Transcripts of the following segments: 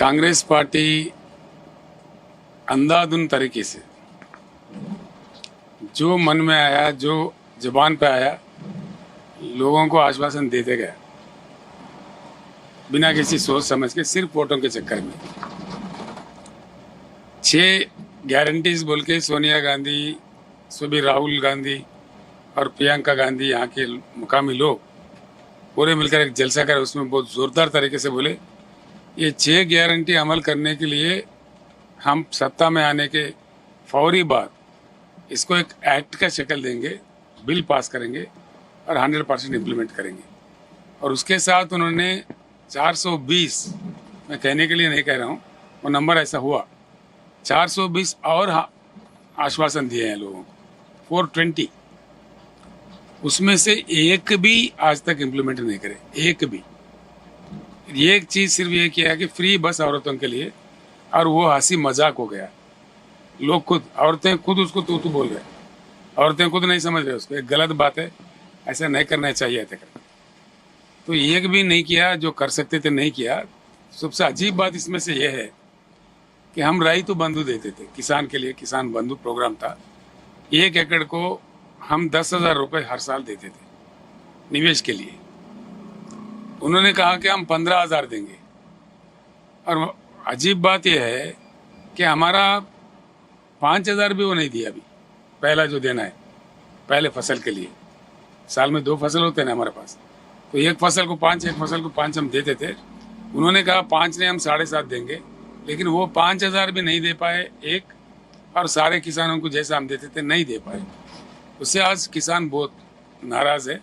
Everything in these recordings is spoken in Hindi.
कांग्रेस पार्टी अंधाधुंध तरीके से जो मन में आया, जो जुबान पे आया, लोगों को आश्वासन देते गया बिना किसी सोच समझ के, सिर्फ वोटों के चक्कर में। 6 गारंटीज बोल के सोनिया गांधी, सुबह राहुल गांधी और प्रियंका गांधी, यहाँ के मुकामी लोग पूरे मिलकर एक जलसा कर उसमें बहुत जोरदार तरीके से बोले ये 6 गारंटी अमल करने के लिए हम सत्ता में आने के फौरी बाद इसको एक एक्ट का शक्ल देंगे, बिल पास करेंगे और 100% इम्प्लीमेंट करेंगे। और उसके साथ उन्होंने 420, मैं कहने के लिए नहीं कह रहा हूँ, वो नंबर ऐसा हुआ, 420 और आश्वासन दिए हैं लोगों को, 420। उसमें से एक भी आज तक इम्प्लीमेंट नहीं करे, एक भी। ये एक चीज़ सिर्फ ये किया है कि फ्री बस औरतों के लिए, और वो हंसी मजाक हो गया। लोग खुद, औरतें खुद उसको तू बोल रहे, औरतें खुद नहीं समझ रहे उसको, एक गलत बात है, ऐसा नहीं करना चाहिए था। तो एक भी नहीं किया, जो कर सकते थे नहीं किया। सबसे अजीब बात इसमें से यह है कि हम राइतु बंधु देते थे किसान के लिए, किसान बंधु प्रोग्राम था। 1 एकड़ को हम 10,000 रुपये हर साल देते थे निवेश के लिए। उन्होंने कहा कि हम 15,000 देंगे। और अजीब बात यह है कि हमारा 5,000 भी वो नहीं दिया अभी, पहला जो देना है पहले फसल के लिए। साल में 2 फसल होते हैं ना हमारे पास, तो एक फसल को 5, एक फसल को 5 हम देते थे। उन्होंने कहा 5 ने हम 7.5 देंगे, लेकिन वो 5,000 भी नहीं दे पाए एक, और सारे किसानों को जैसा हम देते थे नहीं दे पाए। उससे आज किसान बहुत नाराज़ है।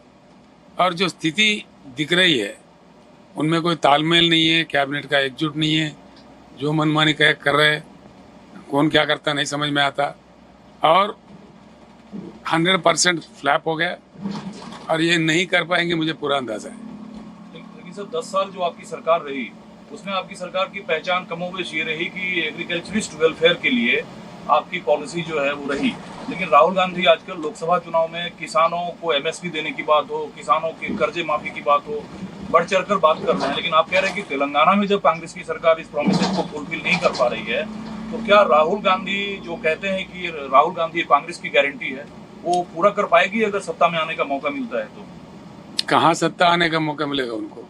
और जो स्थिति दिख रही है उनमें कोई तालमेल नहीं है, कैबिनेट का एकजुट नहीं है, जो मनमानी कर रहे, कौन क्या करता नहीं समझ में आता, और 100% फ्लैप हो गया, और ये नहीं कर पाएंगे, मुझे पूरा अंदाजा है। लेकिन सर 10 साल जो आपकी सरकार रही, उसमें आपकी सरकार की पहचान कमोबेश ये रही कि एग्रीकल्चरिस्ट वेलफेयर के लिए आपकी पॉलिसी जो है वो रही। लेकिन राहुल गांधी आजकल लोकसभा चुनाव में किसानों को एमएसपी देने की बात हो, किसानों के कर्जे माफी की बात हो, बढ़ चढ़ कर बात कर रहे हैं। लेकिन आप कह रहे हैं कि तेलंगाना में जब कांग्रेस की सरकार इस प्रोमिसेस को फुलफिल नहीं कर पा रही है, तो क्या राहुल गांधी जो कहते हैं कि राहुल गांधी कांग्रेस की गारंटी है, वो पूरा कर पाएगी अगर सत्ता में आने का मौका मिलता है? तो कहाँ सत्ता आने का मौका मिलेगा उनको?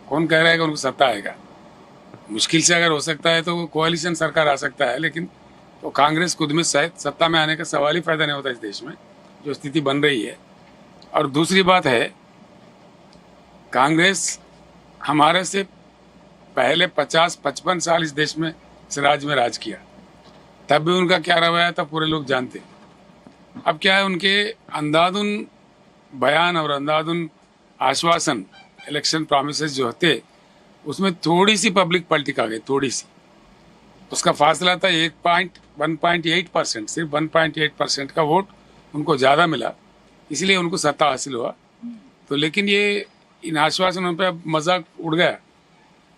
कौन कह रहा है कि उनको सत्ता आएगा? मुश्किल से अगर हो सकता है तो कोalition सरकार आ सकता है, लेकिन तो कांग्रेस खुद में शायद सत्ता में आने का सवाल ही पैदा नहीं होता इस देश में, जो स्थिति बन रही है। और दूसरी बात है, कांग्रेस हमारे से पहले 50-55 साल इस देश में, इस राज्य में राज किया, तब भी उनका क्या रवैया था पूरे लोग जानते। अब क्या है, उनके अंधाधुन बयान और अंधाधुन आश्वासन, इलेक्शन प्रॉमिसेस जो होते, उसमें थोड़ी सी पब्लिक पॉलिटिक्स आ गई, थोड़ी सी। उसका फासला था 1.8%, सिर्फ 1.8% का वोट उनको ज़्यादा मिला, इसलिए उनको सत्ता हासिल हुआ। तो लेकिन ये इन आश्वासनों पे अब मजाक उड़ गया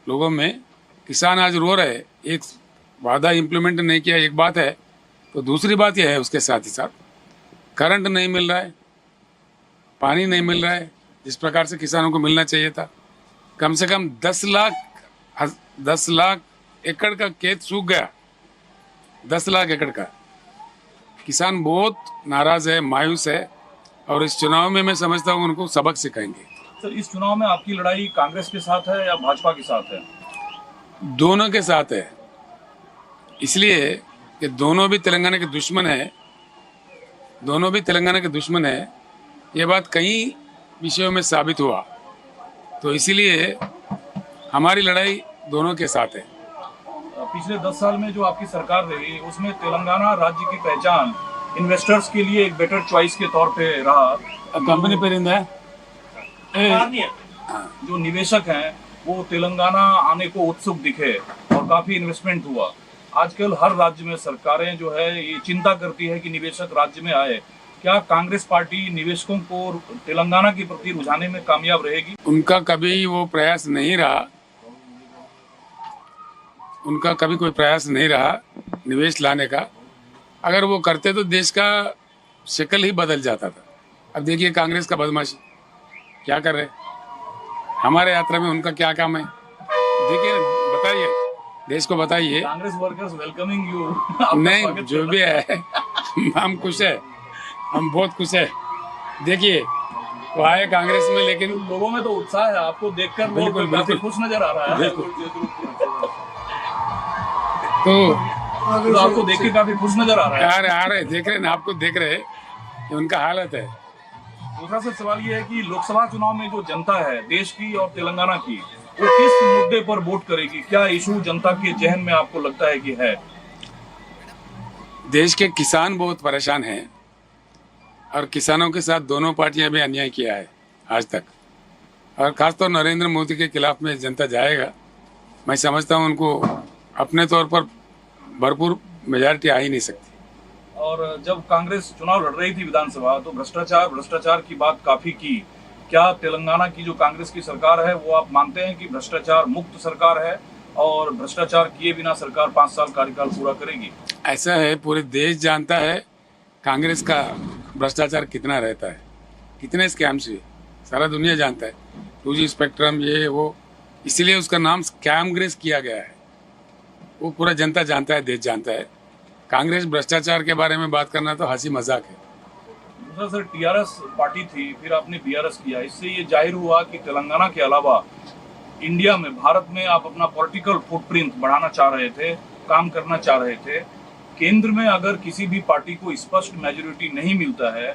लोगों में। किसान आज रो रहे, एक वादा इम्प्लीमेंट नहीं किया, एक बात है, तो दूसरी बात यह है उसके साथ ही साथ करंट नहीं मिल रहा है, पानी नहीं मिल रहा है जिस प्रकार से किसानों को मिलना चाहिए था। कम से कम 10 लाख एकड़ का खेत सूख गया, 10 लाख एकड़ का। किसान बहुत नाराज है, मायूस है, और इस चुनाव में मैं समझता हूँ उनको सबक सिखाएंगे। सर इस चुनाव में आपकी लड़ाई कांग्रेस के साथ है या भाजपा के साथ है? दोनों के साथ है, इसलिए कि दोनों भी तेलंगाना के दुश्मन है, दोनों भी तेलंगाना के दुश्मन है। ये बात कई विषयों में साबित हुआ, तो इसीलिए हमारी लड़ाई दोनों के साथ है। पिछले 10 साल में जो आपकी सरकार रही, उसमें तेलंगाना राज्य की पहचान इन्वेस्टर्स के लिए एक बेटर चॉइस के तौर पे रहा। कंपनी परिंदा है, जो निवेशक हैं वो तेलंगाना आने को उत्सुक दिखे और काफी इन्वेस्टमेंट हुआ। आजकल हर राज्य में सरकारें जो है ये चिंता करती है कि निवेशक राज्य में आए। क्या कांग्रेस पार्टी निवेशकों को तेलंगाना के प्रति रुझाने में कामयाब रहेगी? उनका कभी वो प्रयास नहीं रहा, उनका कभी कोई प्रयास नहीं रहा निवेश लाने का। अगर वो करते तो देश का शक्ल ही बदल जाता था। अब देखिए कांग्रेस का बदमाशी क्या कर रहे, हमारे यात्रा में उनका क्या काम है, देखिए बताइए। देश को बताइए। Congress workers welcoming you. नहीं, जो भी है हम खुश है, हम बहुत खुश है। देखिए वो आए कांग्रेस में, लेकिन लोगों में तो उत्साह है, आपको देखकर लोग बिल्कुल, काफी बिल्कुल। खुश नजर आ रहा है। तो तो आपको देख के काफी खुश नजर आ रहा है। आ रहे देख रहे हैं ना, आपको देख रहे हैं, ये उनका हालत है। दूसरा सर सवाल ये है कि लोकसभा चुनाव में जो जनता है देश की और तेलंगाना की, वो किस मुद्दे पर वोट करेगी? क्या इशू जनता के जहन में आपको लगता है कि है? देश के किसान बहुत परेशान हैं और किसानों के साथ दोनों पार्टियां भी अन्याय किया है आज तक, और खासतौर नरेंद्र मोदी के खिलाफ में जनता जाएगा। मैं समझता हूं उनको अपने तौर पर भरपूर मेजॉरिटी आ ही नहीं सकती। और जब कांग्रेस चुनाव लड़ रही थी विधानसभा, तो भ्रष्टाचार की बात काफी की। क्या तेलंगाना की जो कांग्रेस की सरकार है वो आप मानते हैं कि भ्रष्टाचार मुक्त सरकार है और भ्रष्टाचार किए बिना सरकार 5 साल कार्यकाल पूरा करेगी? ऐसा है, पूरे देश जानता है कांग्रेस का भ्रष्टाचार कितना रहता है, कितने स्कैम्स हुए, सारा दुनिया जानता है। 2G स्पेक्ट्रम, ये वो, इसीलिए उसका नाम स्कैमग्रेस किया गया है। वो पूरा जनता जानता है, देश जानता है। कांग्रेस भ्रष्टाचार के बारे में बात करना तो हंसी मजाक है। दूसरा सर, टीआरएस पार्टी थी, फिर आपने बीआरएस किया, इससे ये जाहिर हुआ कि तेलंगाना के अलावा इंडिया में, भारत में आप अपना पॉलिटिकल फुटप्रिंट बढ़ाना चाह रहे थे, काम करना चाह रहे थे। केंद्र में अगर किसी भी पार्टी को स्पष्ट मेजोरिटी नहीं मिलता है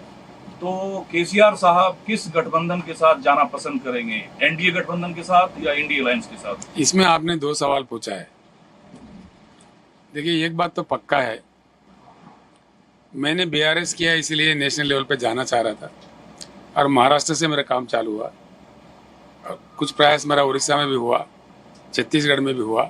तो केसीआर साहब किस गठबंधन के साथ जाना पसंद करेंगे? एनडीए गठबंधन के साथ या इंडिया अलायंस के साथ? इसमें आपने 2 सवाल पूछा है। देखिए, एक बात तो पक्का है, मैंने बीआरएस किया इसलिए नेशनल लेवल पे जाना चाह रहा था, और महाराष्ट्र से मेरा काम चालू हुआ, और कुछ प्रयास मेरा उड़ीसा में भी हुआ, छत्तीसगढ़ में भी हुआ।